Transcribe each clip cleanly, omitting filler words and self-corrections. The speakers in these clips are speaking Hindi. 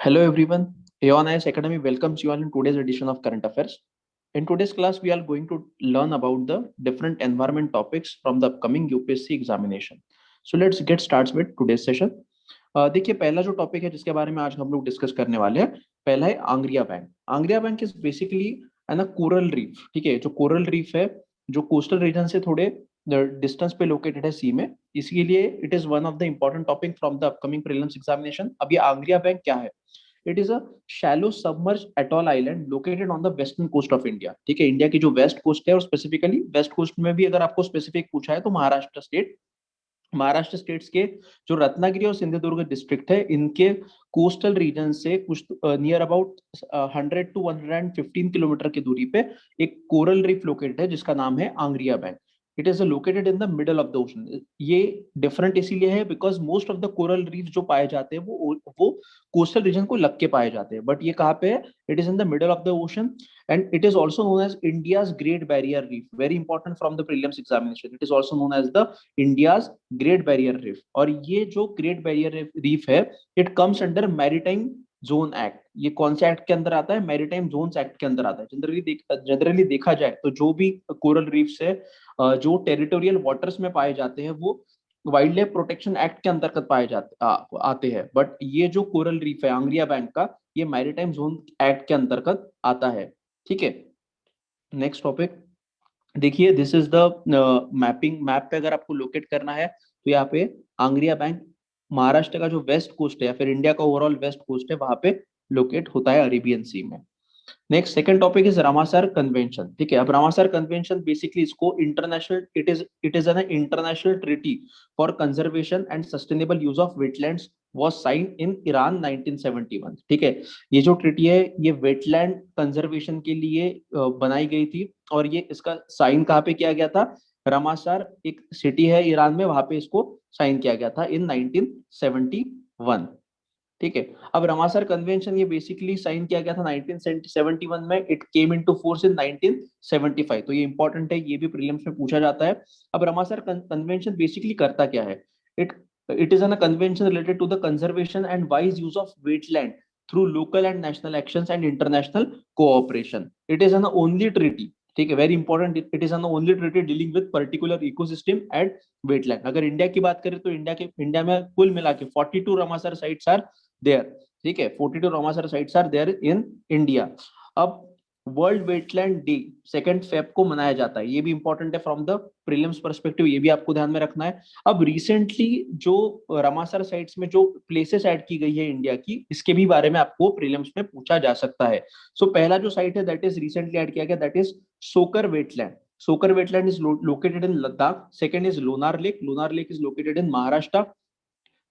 Hello everyone, Aeon IS Academy welcomes you all in today's edition of Current Affairs. In today's class, we are going to learn about the different environment topics from the upcoming UPSC examination. So let's get started with today's session. देखिए पहला जो टॉपिक है जिसके बारे में आज हम लोग डिस्कस करने वाले हैं, पहला है Angria bank. Angriya bank is basically है ना कोरल रीफ. ठीक है, जो कोरल रीफ है जो कोस्टल रीजन से थोड़े डिस्टेंस पे लोकेटेड है सी में, इसके लिए it is one of the important topic from the upcoming prelims examination. अब ये आंग्रिया बैंक क्या है? It is a shallow submerge atoll island located on the western coast of India. ठीक है, इंडिया की जो वेस्ट कोस्ट है और स्पेसिफिकली वेस्ट कोस्ट में भी अगर आपको स्पेसिफिक पूछा है तो महाराष्ट्र स्टेट्स के जो रत्नागिरी और सिंधुदुर्ग डिस्ट्रिक्ट है, इनके कोस्टल रीजन से कुछ नियर अबाउट 100 to 115 किलोमीटर की दूरी पे एक कोरल रीफ लोकेटेड है जिसका नाम है Angria bank. It is located in the middle of the ocean. ये डिफरेंट इसीलिए है because most of the coral reef जो पाए जाते हैं वो कोस्टल रीजन को लग के पाए जाते हैं, बट ये कहाँ पे है? It is in the middle of the ocean and it is also known as India's Great Barrier Reef. Very important from the prelims examination. It is also known as the India's Great Barrier Reef. और ये जो Great Barrier Reef है, it comes under Maritime Zone Act. ये कौन से एक्ट के अंदर आता है? Maritime Zones Act के अंदर आता है. जनरली देखा जाए तो जो भी कोरल रीफ्स है जो टेरिटोरियल वाटर्स में पाए जाते हैं वो वाइल्ड लाइफ प्रोटेक्शन एक्ट के अंतर्गत पाए आते हैं, बट ये जो कोरल रीफ है आंग्रिया बैंक का, ये मैरीटाइम जोन एक्ट के अंतर्गत आता है. ठीक है, नेक्स्ट टॉपिक देखिए. This is the mapping. Map पे अगर आपको लोकेट करना है तो यहाँ पे आंग्रिया बैंक महाराष्ट्र का जो वेस्ट कोस्ट है या फिर इंडिया का ओवरऑल वेस्ट कोस्ट है वहां पे लोकेट होता है अरेबियन सी में. Next second topic is Ramsar convention. ठीक है, अब रामासर कन्वेंशन बेसिकली इसको international it is an international treaty for conservation and sustainable use of wetlands was signed in Iran 1971. ठीक है, ये जो ट्रीटी है ये वेटलैंड कंजर्वेशन के लिए बनाई गई थी और ये इसका साइन कहाँ पे किया गया था? रामासर एक सिटी है ईरान में, वहां पे इसको साइन किया गया था इन 1971. ठीक है, अब रामासर कन्वेंशन ये बेसिकली साइन किया गया था 1971 में. It came into force in 1975. तो ये इंपॉर्टेंट है, ये भी प्रीलिम्स में पूछा जाता है. अब रामासर कन्वेंशन बेसिकली करता क्या है? It it is an convention related to the conservation and wise use of wetland through local and national actions and international cooperation. It is an only treaty. ठीक है, very important. It is an only treaty dealing with particular ecosystem and wetland. अगर इंडिया की बात करें तो इंडिया में कुल मिला के 42 रामासर साइट्स आर देयर. ठीक है, 42 Ramsar sites are there in India. अब वर्ल्ड वेटलैंड डे 2 फेब को मनाया जाता है. ये भी इंपॉर्टेंट है फ्रॉम द प्रीलिम्स पर्सपेक्टिव, ये भी आपको ध्यान में रखना है. अब रिसेंटली जो रामासर साइट्स में जो प्लेसेस ऐड की गई है इंडिया की, इसके भी बारे में आपको प्रीलिम्स में पूछा जा सकता है. सो पहला जो साइट है दैट इज रिसेंटली ऐड किया गया, दैट इज सोकर वेटलैंड. सोकर wetland is located in Ladakh. Second is Lonar lake. Lonar lake is located in Maharashtra.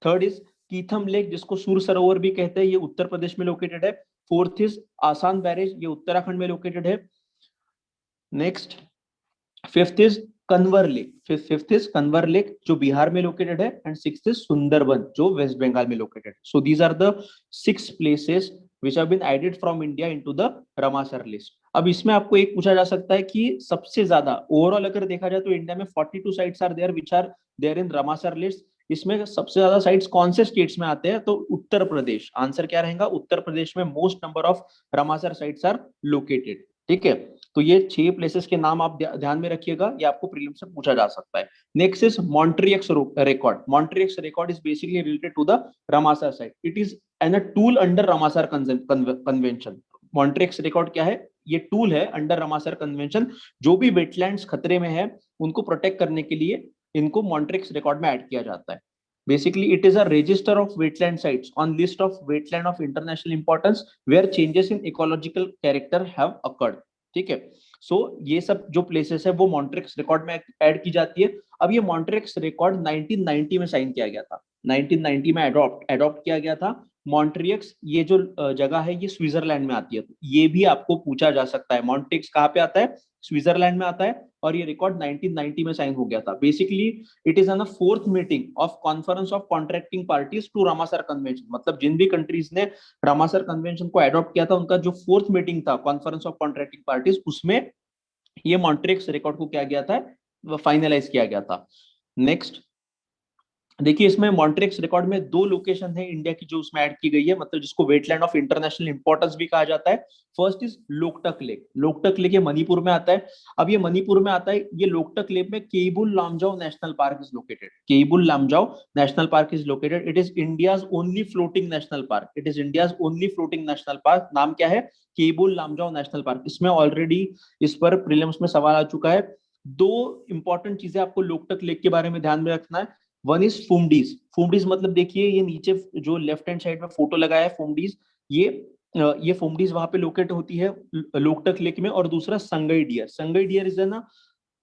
Third is Keetham lake जिसको सूर सरोवर भी कहते हैं, ये उत्तर प्रदेश में लोकेटेड है. फोर्थ इज आसान बैरेज, ये उत्तराखंड में लोकेटेड है. Next fifth is Kanwar lake. Fifth is Kanwar lake जो बिहार में लोकेटेड है. एंड सिक्स्थ इज सुंदरबन जो वेस्ट बंगाल में लोकेटेड है. So these are the 6 places which have been added from India into the Ramsar list. अब इसमें आपको एक पूछा जा सकता है कि सबसे ज्यादा ओवरऑल अगर देखा जाए तो इंडिया में 42 sites are there which are there in Ramsar list. इसमें सबसे ज्यादा साइट्स कौन से स्टेट्स में आते हैं? तो उत्तर प्रदेश. आंसर क्या रहेगा? उत्तर प्रदेश में most number of Ramsar sites are located. ठीक है, तो ये 6 प्लेसेस के नाम आप ध्यान में रखिएगा, ये आपको प्रीलिम्स से पूछा जा सकता है. Next is Montreux record. Montreux record is basically related to the Ramsar site. It is an a tool under Ramsar convention. Montreux record क्या है? ये टूल है अंडर रामासर कन्वेंशन. जो भी वेटलैंड्स खतरे में है उनको प्रोटेक्ट करने के लिए इनको मॉन्ट्रियक्स रिकॉर्ड में ऐड किया जाता है. Basically, it is a register of wetland sites on list of wetland of international importance where changes in ecological character have occurred. ठीक है, सो ये सब जो प्लेसेस है वो मॉन्ट्रियक्स रिकॉर्ड में ऐड की जाती है. अब ये मॉन्ट्रियक्स रिकॉर्ड 1990 में साइन किया गया था. 1990 में एडॉप्ट किया गया था. मॉन्ट्रियक्स ये जो जगह है ये स्विट्जरलैंड में आती है. ये भी आपको पूछा जा सकता है. मॉन्ट्रियक्स कहाँ पे आता है? स्विट्जरलैंड में आता है. और ये रिकॉर्ड 1990 में साइन हो गया था. Basically it is on the 4th meeting of conference of contracting parties to Ramsar convention. मतलब जिन भी कंट्रीज ने रामासर कन्वेंशन को अडॉप्ट किया था उनका जो 4th मीटिंग था कॉन्फ्रेंस ऑफ कॉन्ट्रैक्टिंग पार्टीज, उसमें ये मॉन्ट्रियक्स रिकॉर्ड को क्या गया था? फाइनलाइज किया गया था. नेक्स्ट देखिए इसमें मॉन्ट्रिक्स रिकॉर्ड में दो लोकेशन है इंडिया की जो उसमें ऐड की गई है, मतलब जिसको वेटलैंड ऑफ इंटरनेशनल इंपॉर्टेंस भी कहा जाता है। First is Loktak lake. Loktak lake ये मणिपुर में आता है। अब ये मणिपुर में आता है, ये लोकटक लेक में Keibul Lamjao National Park is located. Keibul Lamjao National Park is located. It is India's only floating national park. It is India's only floating national park. नाम क्या है? Keibul Lamjao National Park. इसमें ऑलरेडी इस पर प्रीलिम्स में सवाल आ चुका है। दो इंपॉर्टेंट चीजें आपको लोकटक लेक के बारे में ध्यान में रखना है। One is phumdis. फुमडीज मतलब देखिए ये नीचे जो लेफ्ट हैंड साइड में फोटो लगाया है फुमडीज, ये ये फुमडीज वहां पे लोकेट होती है लोकटक लेक में। और दूसरा Sangai deer. Sangai deer is ना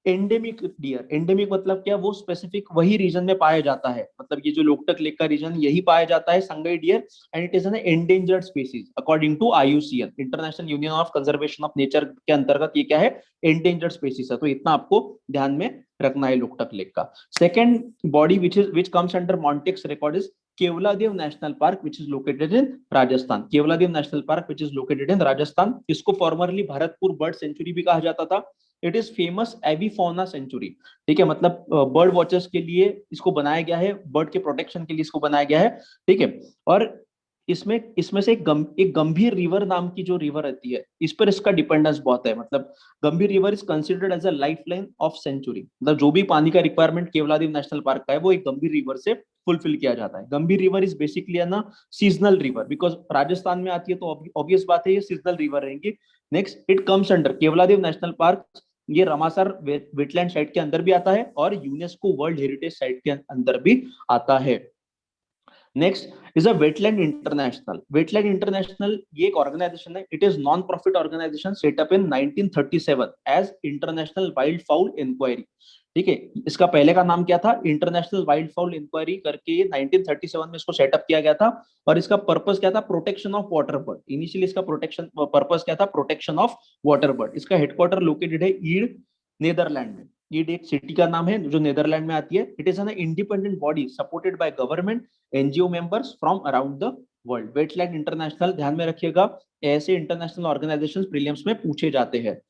एंडेमिक डियर। एंडेमिक मतलब क्या? वो स्पेसिफिक वही रीजन में पाया जाता है, मतलब ये जो लोकटक लेक का रीजन यही पाया जाता है Sangai deer. And it is an endangered species according to IUCN, International Union of Conservation of Nature के अंतर्गत ये क्या है? एंडेंजर्ड स्पीसीज है। तो इतना आपको ध्यान में रखना है लोकटक लेक का। Second body which comes under Montreux record is Keoladeo national park which is located in Rajasthan. Keoladeo national park which is located in Rajasthan. इसको फॉर्मरली भरतपुर बर्ड सेंचुरी भी कहा जाता था। It is famous avifauna sanctuary. ठीक है, मतलब बर्ड वॉचर्स के लिए इसको बनाया गया है, बर्ड के प्रोटेक्शन के लिए इसको बनाया गया है। ठीक है, और इसमें इसमें से एक गंभीर रिवर नाम की जो रिवर रहती है, इस पर इसका डिपेंडेंस बहुत है। मतलब Gambhir river is considered as a life line of century. मतलब जो भी पानी का रिक्वायरमेंट केवलादेव नेशनल पार्क का है वो एक गंभीर रिवर से फुलफिल किया जाता है। गंभीर रिवर इज बेसिकली है ना सीजनल रिवर, बिकॉज राजस्थान में आती है तो ऑब्वियस बात है ये सीजनल रिवर रहेंगी। Next it comes under Keoladeo national park. ये रामासर वेटलैंड साइट के अंदर भी आता है और यूनेस्को वर्ल्ड हेरिटेज साइट के अंदर भी आता है। Next is a wetland international. Wetland international ये एक ऑर्गेनाइजेशन है। It is non profit organization set up in 1937 as international wildfowl inquiry. ठीक है, इसका पहले का नाम क्या था? इंटरनेशनल वाइल्ड फाउल इंक्वायरी करके ये 1937 में इसको सेटअप किया गया था। और इसका पर्पस क्या था? Protection of water bird. Initially इसका प्रोटेक्शन पर्पस क्या था? Protection of water bird. इसका हेडक्वार्टर लोकेटेड है ईड, नेदरलैंड में। ईड एक सिटी का नाम है जो नेदरलैंड में आती है। It is an independent body supported by government NGO members from around the world. Wetland international ध्यान में रखिएगा, ऐसे इंटरनेशनल ऑर्गेनाइजेशंस प्रीलिम्स में पूछे जाते हैं।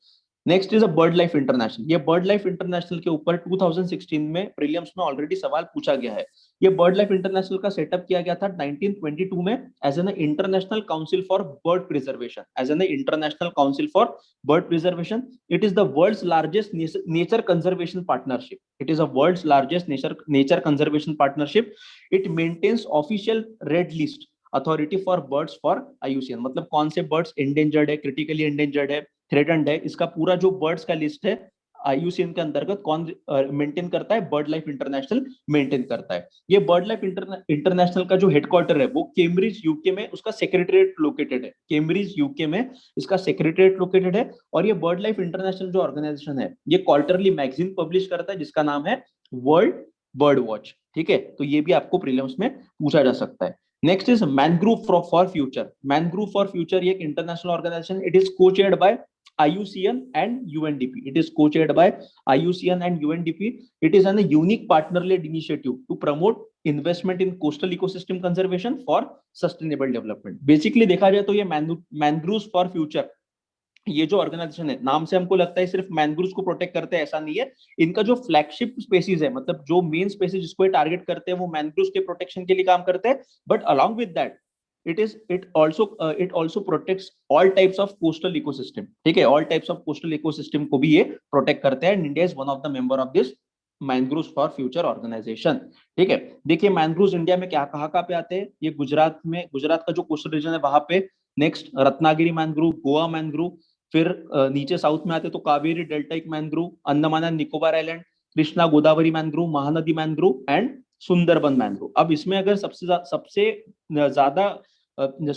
Next is a bird life international. ये बर्ड लाइफ इंटरनेशनल के ऊपर 2016 में प्रीलिम्स में ऑलरेडी सवाल पूछा गया है। ये बर्ड लाइफ इंटरनेशनल का सेटअप किया गया था 1922 में as an international council for bird preservation. As an international council for bird preservation. It is the world's largest nature conservation partnership. It is a world's largest nature conservation partnership. It maintains official red list authority for birds for IUCN. मतलब कौन से बर्ड्स एंडेंजर्ड है, क्रिटिकली एंडेंजर्ड है, थ्रेटन्ड है, इसका पूरा जो बर्ड्स का लिस्ट है आईयूसीएन के अंतर्गत कौन मेंटेन करता है? बर्ड लाइफ इंटरनेशनल मेंटेन करता है। ये बर्ड लाइफ इंटरनेशनल का जो हेडक्वार्टर है वो कैम्ब्रिज यूके में उसका सेक्रेटरीट लोकेटेड है। कैम्ब्रिज यूके में इसका सेक्रेटरीट लोकेटेड है। और ये बर्ड लाइफ इंटरनेशनल जो ऑर्गेनाइजेशन है ये क्वार्टरली मैगजीन पब्लिश करता है जिसका नाम है वर्ल्ड बर्ड वॉच। ठीक है, तो ये भी आपको प्रीलिम्स में पूछा जा सकता है। Next is mangrove for future. Mangrove for future ये एक international organisation. It is co-chaired by IUCN and UNDP. It is co-chaired by IUCN and UNDP. It is a unique partner-led initiative to promote investment in coastal ecosystem conservation for sustainable development. Basically देखा जाए तो ये मैनग्रूव्स फॉर फ्यूचर ये जो ऑर्गेनाइजेशन है, नाम से हमको लगता है सिर्फ मैनग्रूव्स को प्रोटेक्ट करते हैं, ऐसा नहीं है। इनका जो फ्लैगशिप स्पेसीज है, मतलब जो मेन स्पेसीज जिसको ये टारगेट करते हैं वो मैनग्रूव्स के प्रोटेक्शन के लिए काम करते हैं। But along with that it also protects all types of coastal ecosystem. ठीक है, all types of coastal ecosystem को भी ये प्रोटेक्ट करते हैं। India is one of the member of this mangroves for future organization. ठीक है, देखिए मैनग्रूव्स इंडिया में क्या कहाँ पे आते हैं? ये गुजरात में, गुजरात का जो कोस्टल रीजन है वहां पे। Next Ratnagiri mangrove, Goa mangrove. फिर नीचे साउथ में आते तो Kaveri deltaic mangrove, Andaman and Nicobar island, Krishna Godavari mangrove, Mahanadi mangrove and Sundarban mangrove. अब इसमें अगर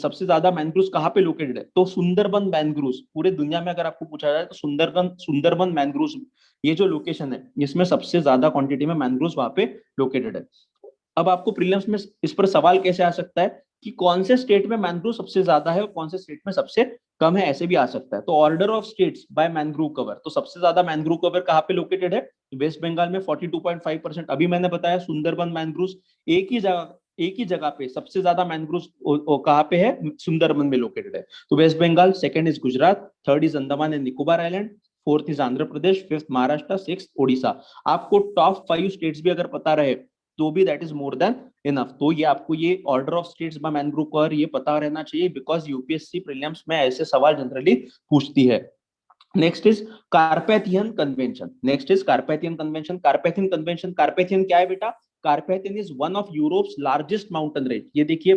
सबसे ज्यादा मैनग्रूव्स कहाँ पे लोकेटेड है तो सुंदरबन मैनग्रूव्स। पूरे दुनिया में अगर आपको पूछा जाए तो सुंदरबन मैनग्रूव्स ये जो लोकेशन है इसमें सबसे ज्यादा क्वांटिटी में मैनग्रूव्स वहां पे लोकेटेड है। अब आपको प्रीलिम्स में इस पर सवाल कैसे आ सकता है कि कौन से स्टेट में मैनग्रोव सबसे ज्यादा है और कौन से स्टेट में सबसे कम है, ऐसे भी आ सकता है। तो order of states by mangrove cover, तो सबसे ज्यादा मैनग्रोव कवर कहाँ पे लोकेटेड है? वेस्ट बंगाल में 42.5%। अभी मैंने बताया सुंदरबन मैनग्रोव एक ही जगह पे सबसे ज्यादा मैनग्रोव कहाँ पे है? सुंदरबन में लोकेटेड है। तो West Bengal, second is Gujarat, third is Andaman and Nicobar island, fourth is Andhra Pradesh, fifth Maharashtra, sixth Odisha. आपको टॉप 5 स्टेट्स भी अगर पता रहे तो भी that is more than enough. तो ये आपको ये order of states by mangrove cover ये पता रहना चाहिए, बिकॉज यूपीएससी प्रीलिम्स में ऐसे सवाल जनरली पूछती है। Next is Carpathian convention. Next is Carpathian convention. Carpathian convention, Carpathian क्या है बेटा? Carpathian is one of Europe's largest mountain range. ये देखिए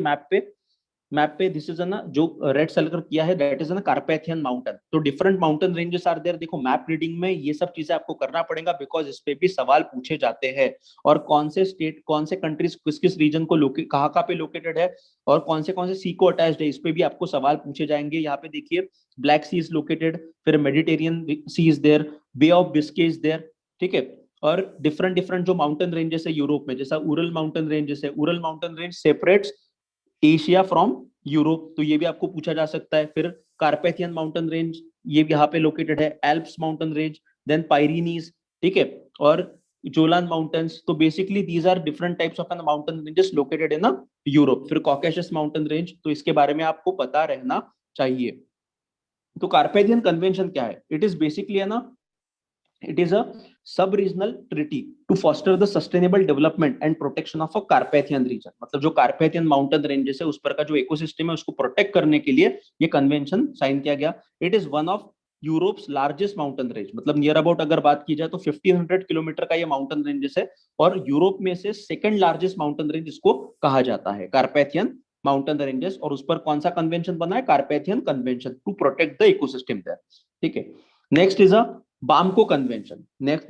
मैप पे दिस इज ना जो रेड सर्कल किया है दैट इज ना कार्पेथियन माउंटेन। तो different mountain ranges are there. देखो मैप रीडिंग में ये सब चीजें आपको करना पड़ेगा, बिकॉज इस पे भी सवाल पूछे जाते हैं। और कौन से स्टेट, कौन से कंट्रीज किस किस रीजन को कहाँ पे लोकेटेड है, और कौन से सी को अटैच्ड है, इस पे भी आपको सवाल पूछे जाएंगे। यहाँ पे देखिए ब्लैक सी इज लोकेटेड, फिर Mediterranean Sea is there, Bay of Biscay is there, ठीक है। और डिफरेंट डिफरेंट जो माउंटेन रेंजेस है यूरोप में, जैसा उरल माउंटेन रेंजेस है, Ural mountain range separates Asia from Europe, तो ये भी आपको पूछा जा सकता है। फिर कार्पेथियन माउंटेन रेंज ये भी यहाँ पे लोकेटेड है, Alps mountain range, then Pyrenees, ठीक है, और जोलान माउंटेन्स। तो basically these are different types of mountain ranges located in Europe. फिर कॉकेशस माउंटेन रेंज, तो इसके बारे में आपको पता रहना चाहिए। तो कार्पेथियन कन्वेंशन क्या है? इट इज बेसिकली है ना, it is a sub-regional treaty to foster the sustainable development and protection of a Carpathian region। मतलब जो कार्पेथियन माउंटेन रेंजेस है उस पर का जो इकोसिस्टम है उसको प्रोटेक्ट करने के लिए ये कन्वेंशन साइन किया गया। It is one of Europe's largest mountain range, मतलब नियर अबाउट अगर बात की जाए तो 1500 किलोमीटर का ये माउंटेन रेंजेस है, और यूरोप में से सेकंड लार्जेस्ट माउंटेन रेंज इसको कहा जाता है, कार्पेथियन माउंटेन रेंजेस। और उस पर कौन सा कन्वेंशन बना है? Carpathian convention, to protect the ecosystem there, ठीक है। Next is a Bamko Convention.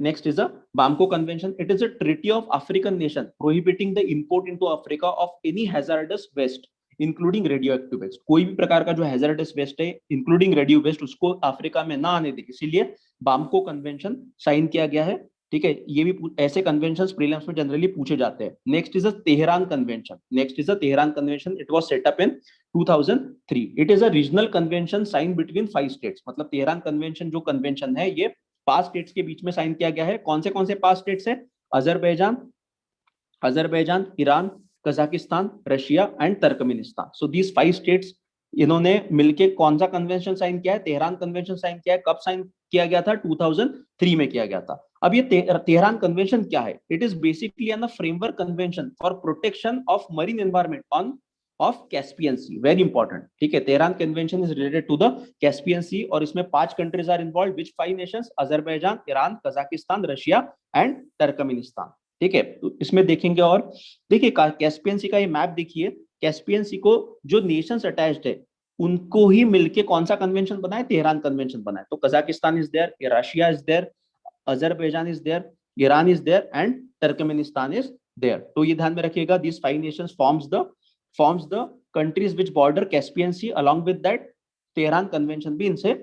Next is a Bamko Convention. It is a treaty of African nation prohibiting the import into Africa of any hazardous waste, including radioactive waste। कोई भी प्रकार का जो hazardous waste है, including radio waste, उसको अफ्रीका में ना आने दे, इसीलिए बाम्को कन्वेंशन साइन किया गया है, ठीक है। ये भी ऐसे कन्वेंशंस प्रीलिम्स में जनरली पूछे जाते हैं। Next is a Tehran convention. Next is a Tehran convention. It was set up in 2003। It is a regional convention sign between 5 states. मतलब तेहरान कन्वेंशन जो कन्वेंशन है ये 5 स्टेट्स के बीच में साइन किया गया है। कौन से 5 स्टेट्स है? Azerbaijan, Iran, Kazakhstan, Russia and Turkmenistan. So these 5 states इन्होंने मिलके कौन सा कन्वेंशन साइन किया है? तेहरान कन्वेंशन साइन किया है। कब साइन किया गया था? 2003 में किया गया था। अब ये तेहरान कन्वेंशन क्या है? It is basically an framework convention for protection of marine environment on of Caspian sea. Very important, ठीक है। Tehran convention is related to the Caspian sea, और इसमें 5 countries are involve, which 5 nations? Azerbaijan, Iran, Kazakhstan, Russia and Turkmenistan, ठीक है। तो इसमें देखेंगे, और देखिए कैस्पियन सी का ये मैप देखिए, कैस्पियन सी को जो नेशंस अटैच्ड है उनको ही मिलके कौन सा कन्वेंशन बना है? तेहरान कन्वेंशन बना है। तो Kazakhstan is there, Russia is there, Azerbaijan is there, Iran is there and Turkmenistan is there. तो ये ध्यान में रखिएगा, this 5 nations forms the countries which border Caspian Sea, along with that Tehran convention भी इनसे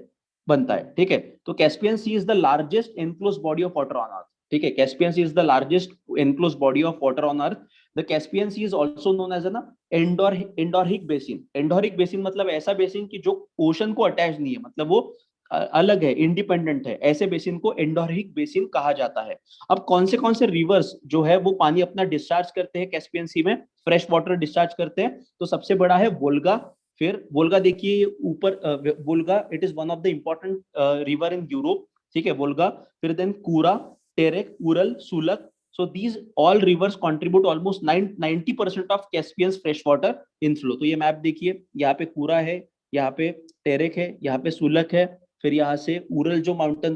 बनता है, ठीक है। तो Caspian sea is the largest enclosed body of water on earth, ठीक है। Caspian sea is the largest enclosed body of water on earth. The Caspian sea is also known as an endorheic basin. Endorheic basin मतलब ऐसा बेसिन कि जो ओशन को अटैच नहीं है, मतलब वो अलग है, इंडिपेंडेंट है, ऐसे बेसिन को एंडोरिक बेसिन कहा जाता है। अब कौन से रिवर्स जो है वो पानी अपना डिस्चार्ज करते हैं कैस्पियन सी में, फ्रेश वाटर डिस्चार्ज करते हैं। तो सबसे बड़ा है वोल्गा। फिर वोल्गा देखिए ऊपर, Volga it is one of the important river in Europe, ठीक है, वोल्गा। फिर then Kura, Terek, Ural, Sulak. So these all rivers contribute almost 90% of Caspian's fresh water inflow. तो ये मैप देखिए, यहाँ पे कूरा है, यहाँ पे टेरेक है, यहाँ पे सुलक है, फिर यहाँ से उरल जो माउंटेन,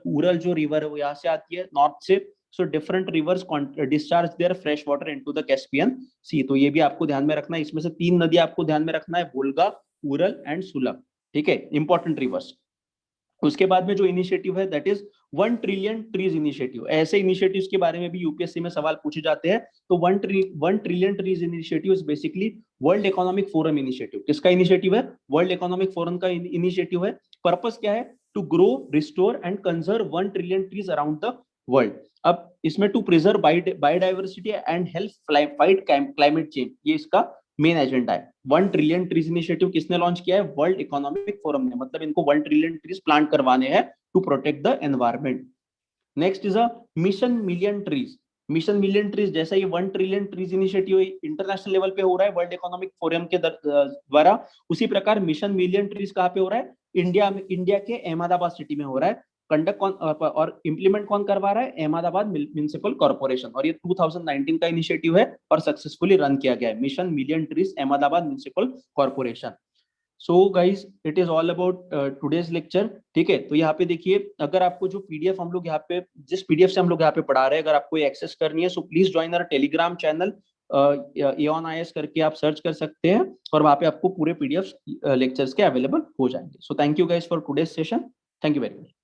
उरल जो रिवर है वो यहाँ से आती है नॉर्थ से। So different rivers discharge their fresh water into the Caspian sea. तो ये भी आपको ध्यान में रखना है। इसमें से 3 नदी आपको ध्यान में रखना है, वोल्गा, उरल एंड सुलभ, ठीक है, इंपॉर्टेंट रिवर्स। उसके बाद में जो इनिशिएटिव है that is 1 trillion trees initiative. ऐसे इनिशिएटिव्स के बारे में भी यूपीएससी में सवाल पूछे जाते हैं। तो 1 trillion trees initiative is basically World Economic Forum initiative. किसका इनिशिएटिव है? वर्ल्ड इकोनॉमिक फोरम का इनिशिएटिव है। पर्पस क्या है? To grow, restore and conserve 1 trillion trees around the world. अब इसमें to preserve biodiversity and help fight climate change, ये इसका मेन एजेंडा है। 1 ट्रिलियन ट्रीज इनिशिएटिव किसने लॉन्च किया है? वर्ल्ड इकोनॉमिक फोरम ने। मतलब इनको 1 ट्रिलियन ट्रीज प्लांट करवाने हैं to protect the environment. Next is a mission million trees. Mission million trees, जैसा ये 1 trillion trees initiative international level पे हो रहा है वर्ल्ड इकोनॉमिक फोरम के द्वारा, उसी प्रकार मिशन मिलियन ट्रीज कहाँ पे हो रहा है? इंडिया के अहमदाबाद सिटी में हो रहा है। कंडक्ट कौन और इम्प्लीमेंट कौन करवा रहा है? अहमदाबाद म्युनिसिपल कॉर्पोरेशन, और ये 2019 का इनिशिएटिव है और सक्सेसफुली रन किया गया है, mission million trees Ahmedabad municipal corporation. So guys it is all about today's lecture. ठीक है, तो यहाँ पे देखिए, अगर आपको जो पीडीएफ हम लोग यहाँ पे, जिस पीडीएफ से हम लोग यहाँ पे पढ़ा रहे हैं, अगर आपको एक्सेस करनी है, so please join our Telegram channel, एऑन आईएएस करके आप सर्च कर सकते हैं, और वहाँ पे आपको पूरे पीडीएफ लेक्चर्स के अवेलेबल हो जाएंगे। So thank you guys for today's session. Thank you very much.